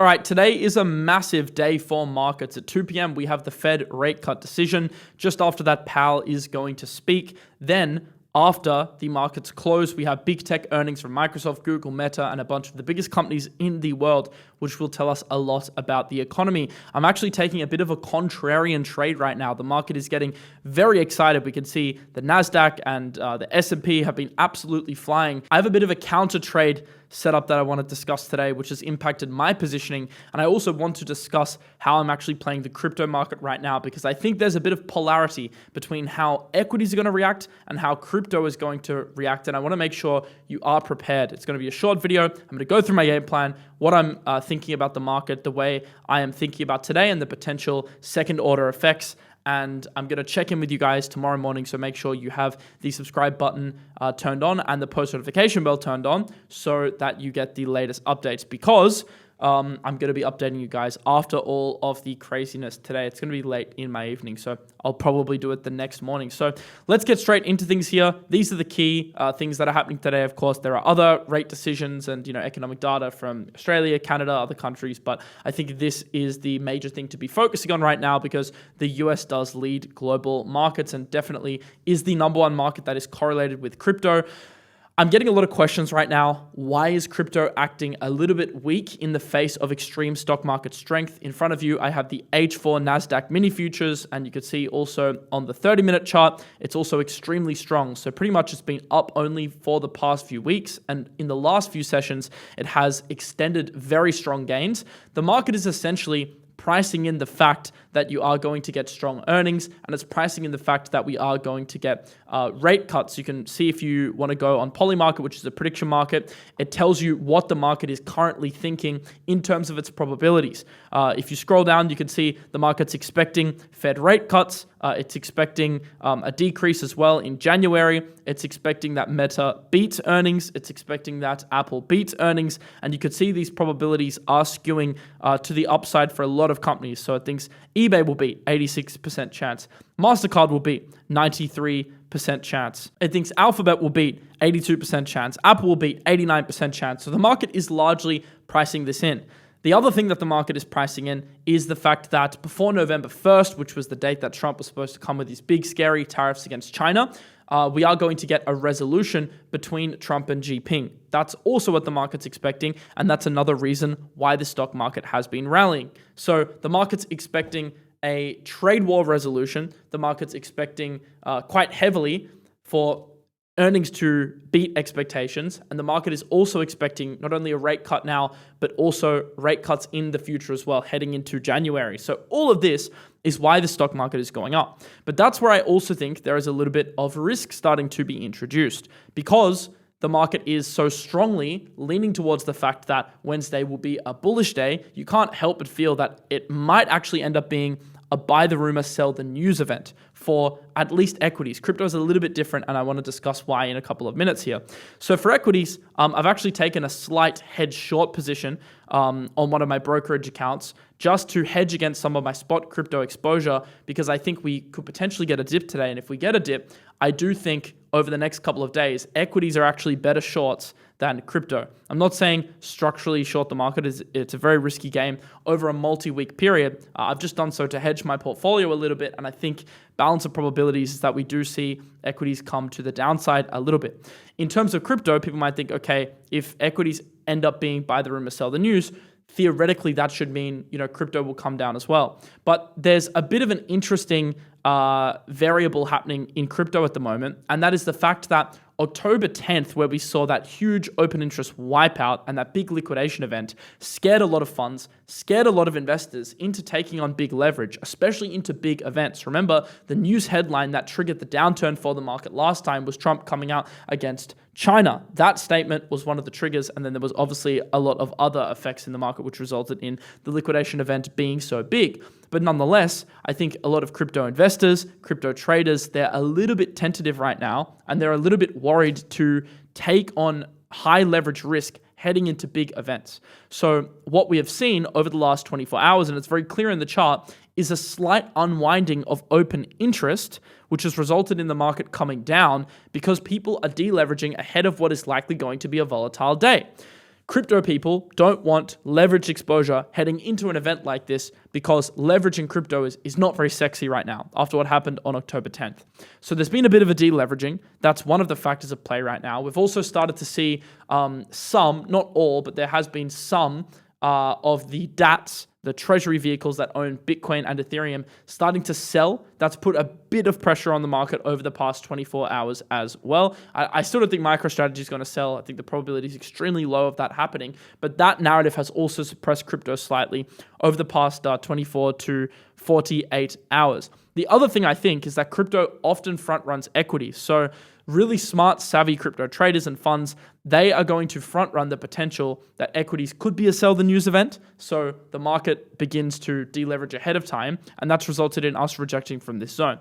All right, today is a massive day for markets. At 2 p.m., we have the Fed rate cut decision. Just after that, Powell is going to speak. Then, after the markets close, we have big tech earnings from Microsoft, Google, Meta, and a bunch of the biggest companies in the world, which will tell us a lot about the economy. I'm actually taking a bit of a contrarian trade right now. The market is getting very excited. We can see the Nasdaq and the S&P have been absolutely flying. I have a bit of a counter trade setup that I want to discuss today, which has impacted my positioning. And I also want to discuss how I'm actually playing the crypto market right now, because I think there's a bit of polarity between how equities are going to react and how crypto is going to react. And I want to make sure you are prepared. It's going to be a short video. I'm going to go through my game plan, what I'm thinking about the market, the way I am thinking about today, and the potential second order effects. And I'm going to check in with you guys tomorrow morning, so make sure you have the subscribe button turned on and the post notification bell turned on so that you get the latest updates, because I'm going to be updating you guys after all of the craziness today. It's going to be late in my evening, so I'll probably do it the next morning. So let's get straight into things here. These are the key things that are happening today. Of course, there are other rate decisions and economic data from Australia, Canada, other countries, but I think this is the major thing to be focusing on right now, because the US does lead global markets and definitely is the number one market that is correlated with crypto. I'm getting a lot of questions right now. Why is crypto acting a little bit weak in the face of extreme stock market strength? In front of you, I have the H4 Nasdaq mini futures, and you can see also on the 30-minute chart, it's also extremely strong. So pretty much it's been up only for the past few weeks, and in the last few sessions, it has extended very strong gains. The market is essentially pricing in the fact that you are going to get strong earnings, and it's pricing in the fact that we are going to get rate cuts. You can see, if you want to go on Polymarket, which is a prediction market, it tells you what the market is currently thinking in terms of its probabilities. If you scroll down, you can see the market's expecting Fed rate cuts. It's expecting a decrease as well in January. It's expecting that Meta beats earnings. It's expecting that Apple beats earnings. And you could see these probabilities are skewing to the upside for a lot of companies. So it thinks eBay will beat 86% chance. MasterCard will beat 93% chance. It thinks Alphabet will beat 82% chance. Apple will beat 89% chance. So the market is largely pricing this in. The other thing that the market is pricing in is the fact that before November 1st, which was the date that Trump was supposed to come with these big, scary tariffs against China, we are going to get a resolution between Trump and Xi Jinping. That's also what the market's expecting, and that's another reason why the stock market has been rallying. So the market's expecting a trade war resolution. The market's expecting quite heavily for earnings to beat expectations, and the market is also expecting not only a rate cut now, but also rate cuts in the future as well, heading into January. So all of this is why the stock market is going up. But that's where I also think there is a little bit of risk starting to be introduced, because the market is so strongly leaning towards the fact that Wednesday will be a bullish day. You can't help but feel that it might actually end up being a buy the rumor, sell the news event for at least equities. Crypto is a little bit different, and I want to discuss why in a couple of minutes here. So for equities, I've actually taken a slight hedge short position on one of my brokerage accounts just to hedge against some of my spot crypto exposure, because I think we could potentially get a dip today. And if we get a dip, I do think over the next couple of days, equities are actually better shorts than crypto. I'm not saying structurally short the market. It's a very risky game over a multi-week period. I've just done so to hedge my portfolio a little bit, and I think balance of probabilities is that we do see equities come to the downside a little bit. In terms of crypto, people might think, okay, if equities end up being buy the rumor, sell the news, theoretically that should mean crypto will come down as well. But there's a bit of an interesting variable happening in crypto at the moment, and that is the fact that October 10th, where we saw that huge open interest wipeout and that big liquidation event, scared a lot of funds, scared a lot of investors into taking on big leverage, especially into big events. Remember, the news headline that triggered the downturn for the market last time was Trump coming out against China. That statement was one of the triggers, and then there was obviously a lot of other effects in the market which resulted in the liquidation event being so big. But nonetheless, I think a lot of crypto investors, crypto traders, they're a little bit tentative right now, and they're a little bit worried to take on high leverage risk heading into big events. So what we have seen over the last 24 hours, and it's very clear in the chart, is a slight unwinding of open interest, which has resulted in the market coming down because people are deleveraging ahead of what is likely going to be a volatile day. Crypto people don't want leveraged exposure heading into an event like this because leverage in crypto is not very sexy right now after what happened on October 10th. So there's been a bit of a deleveraging. That's one of the factors at play right now. We've also started to see some, not all, but there has been some of the DATs, the treasury vehicles that own Bitcoin and Ethereum, starting to sell. That's put a bit of pressure on the market over the past 24 hours as well. I still don't think MicroStrategy is going to sell. I think the probability is extremely low of that happening, but that narrative has also suppressed crypto slightly over the past 24 to 48 hours. The other thing I think is that crypto often front runs equities. So really smart, savvy crypto traders and funds, they are going to front run the potential that equities could be a sell the news event. So the market begins to deleverage ahead of time, and that's resulted in us rejecting from this zone.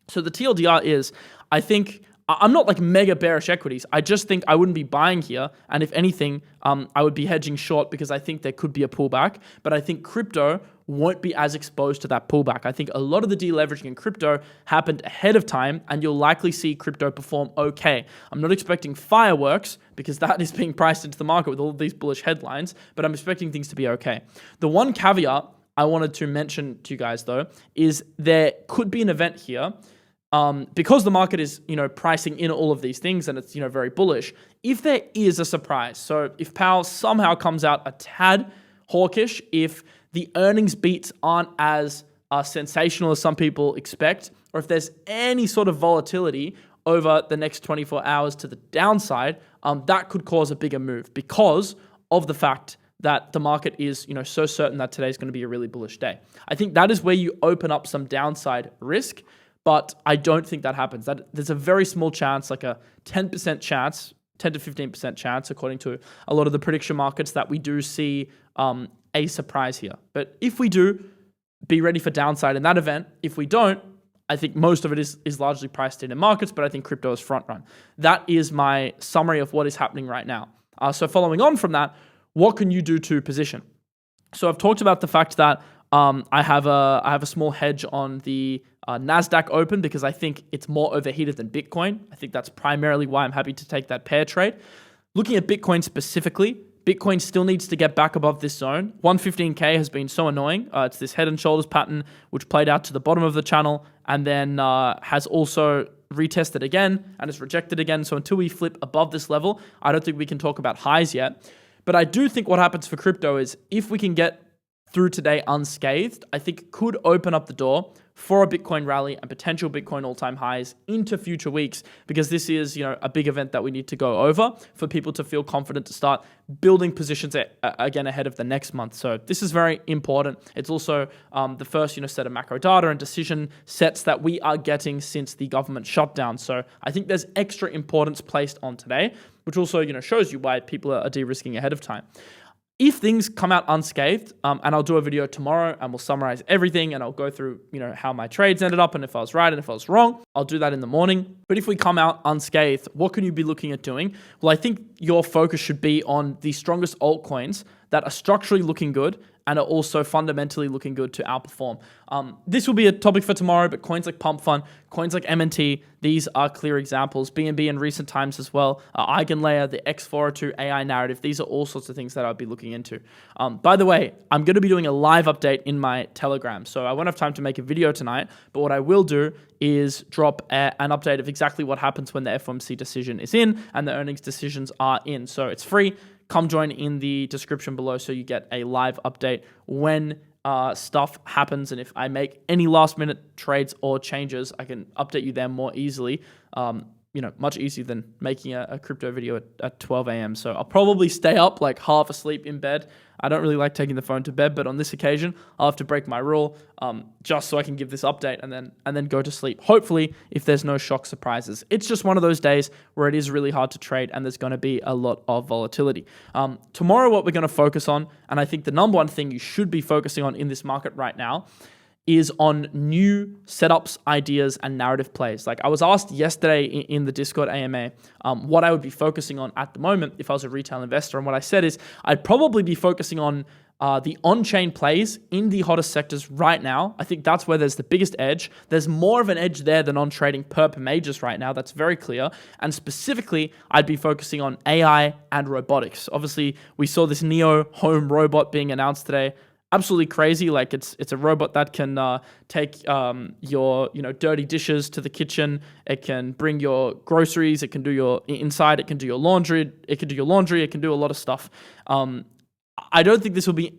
So the TLDR is, I think, I'm not like mega bearish equities. I just think I wouldn't be buying here. And if anything, I would be hedging short because I think there could be a pullback. But I think crypto won't be as exposed to that pullback. I think a lot of the deleveraging in crypto happened ahead of time, and you'll likely see crypto perform okay. I'm not expecting fireworks because that is being priced into the market with all of these bullish headlines, but I'm expecting things to be okay. The one caveat I wanted to mention to you guys though is there could be an event here because the market is, pricing in all of these things and it's, very bullish. If there is a surprise, so if Powell somehow comes out a tad hawkish, if the earnings beats aren't as sensational as some people expect, or if there's any sort of volatility over the next 24 hours to the downside, that could cause a bigger move because of the fact that the market is, so certain that today's going to be a really bullish day. I think that is where you open up some downside risk. But I don't think that happens. There's a very small chance, like a 10% chance, 10 to 15% chance, according to a lot of the prediction markets, that we do see a surprise here. But if we do, be ready for downside in that event. If we don't, I think most of it is largely priced in markets, but I think crypto is front run. That is my summary of what is happening right now. So following on from that, what can you do to position? So I've talked about the fact that I have a small hedge on the Nasdaq Open because I think it's more overheated than Bitcoin. I think that's primarily why I'm happy to take that pair trade. Looking at Bitcoin specifically, Bitcoin still needs to get back above this zone. 115K has been so annoying. It's this head and shoulders pattern which played out to the bottom of the channel and then has also retested again and is rejected again. So until we flip above this level, I don't think we can talk about highs yet. But I do think what happens for crypto is if we can get through today unscathed, I think it could open up the door for a Bitcoin rally and potential Bitcoin all-time highs into future weeks, because this is, a big event that we need to go over for people to feel confident to start building positions again ahead of the next month. So this is very important. It's also the first, set of macro data and decision sets that we are getting since the government shutdown. So I think there's extra importance placed on today, which also, shows you why people are de-risking ahead of time. If things come out unscathed, and I'll do a video tomorrow and we'll summarize everything and I'll go through, how my trades ended up and if I was right and if I was wrong, I'll do that in the morning. But if we come out unscathed, what can you be looking at doing? Well, I think your focus should be on the strongest altcoins that are structurally looking good and are also fundamentally looking good to outperform. This will be a topic for tomorrow, but coins like Pump Fund, coins like MNT, these are clear examples. BNB in recent times as well, Eigenlayer, the X402 AI narrative, these are all sorts of things that I'll be looking into. By the way, I'm going to be doing a live update in my Telegram, so I won't have time to make a video tonight, but what I will do is drop an update of exactly what happens when the FOMC decision is in and the earnings decisions are in. So it's free. Come join in the description below so you get a live update when stuff happens. And if I make any last minute trades or changes, I can update you there more easily. Much easier than making a crypto video at 12 a.m. So I'll probably stay up like half asleep in bed. I don't really like taking the phone to bed, but on this occasion, I'll have to break my rule just so I can give this update and then go to sleep. Hopefully, if there's no shock surprises. It's just one of those days where it is really hard to trade and there's going to be a lot of volatility. Tomorrow, what we're going to focus on, and I think the number one thing you should be focusing on in this market right now, is on new setups, ideas, and narrative plays. Like I was asked yesterday in the Discord AMA what I would be focusing on at the moment if I was a retail investor. And what I said is I'd probably be focusing on the on-chain plays in the hottest sectors right now. I think that's where there's the biggest edge. There's more of an edge there than on trading perp majors right now. That's very clear. And specifically, I'd be focusing on AI and robotics. Obviously, we saw this Neo home robot being announced today. Absolutely crazy. Like it's a robot that can take your dirty dishes to the kitchen. It can bring your groceries. It can do your inside. It can do your laundry. It can do a lot of stuff. I don't think this will be,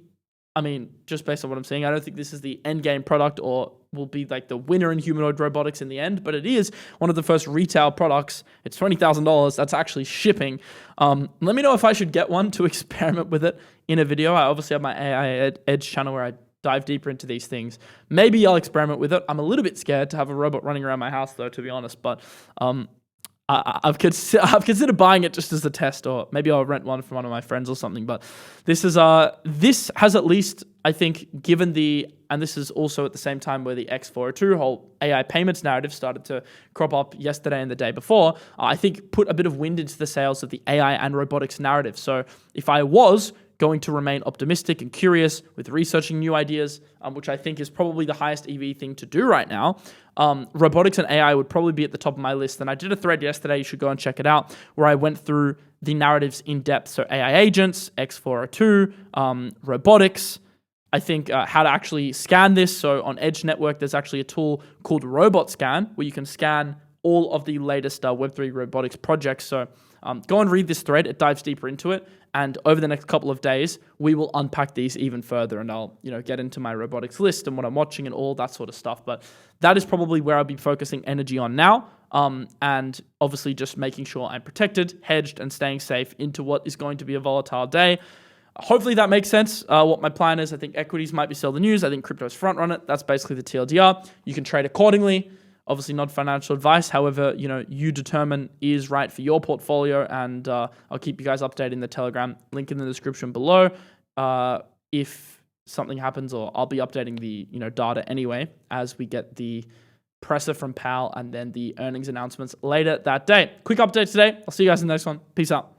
just based on what I'm saying, I don't think this is the end game product or will be like the winner in humanoid robotics in the end, but it is one of the first retail products. It's $20,000. That's actually shipping. Let me know if I should get one to experiment with it in a video. I obviously have my AI Edge channel where I dive deeper into these things. Maybe I'll experiment with it. I'm a little bit scared to have a robot running around my house though, to be honest, but I've considered buying it just as a test, or maybe I'll rent one from one of my friends or something. But this has at least, I think, and this is also at the same time where the X402 whole AI payments narrative started to crop up yesterday and the day before, I think put a bit of wind into the sails of the AI and robotics narrative. So if I was going to remain optimistic and curious with researching new ideas, which I think is probably the highest EV thing to do right now, robotics and AI would probably be at the top of my list. And I did a thread yesterday, you should go and check it out, where I went through the narratives in depth. So AI agents, X402, robotics, I think how to actually scan this. So on Edge Network, there's actually a tool called RobotScan where you can scan all of the latest Web3 robotics projects. So go and read this thread. It dives deeper into it. And over the next couple of days, we will unpack these even further, and I'll get into my robotics list and what I'm watching and all that sort of stuff. But that is probably where I'll be focusing energy on now. And obviously just making sure I'm protected, hedged, and staying safe into what is going to be a volatile day. Hopefully that makes sense. What my plan is, I think equities might be sell the news. I think crypto's front run it. That's basically the TLDR. You can trade accordingly. Obviously not financial advice. However, you determine is right for your portfolio, and I'll keep you guys updated in the Telegram. Link in the description below. If something happens, or I'll be updating the data anyway as we get the presser from Powell and then the earnings announcements later that day. Quick update today. I'll see you guys in the next one. Peace out.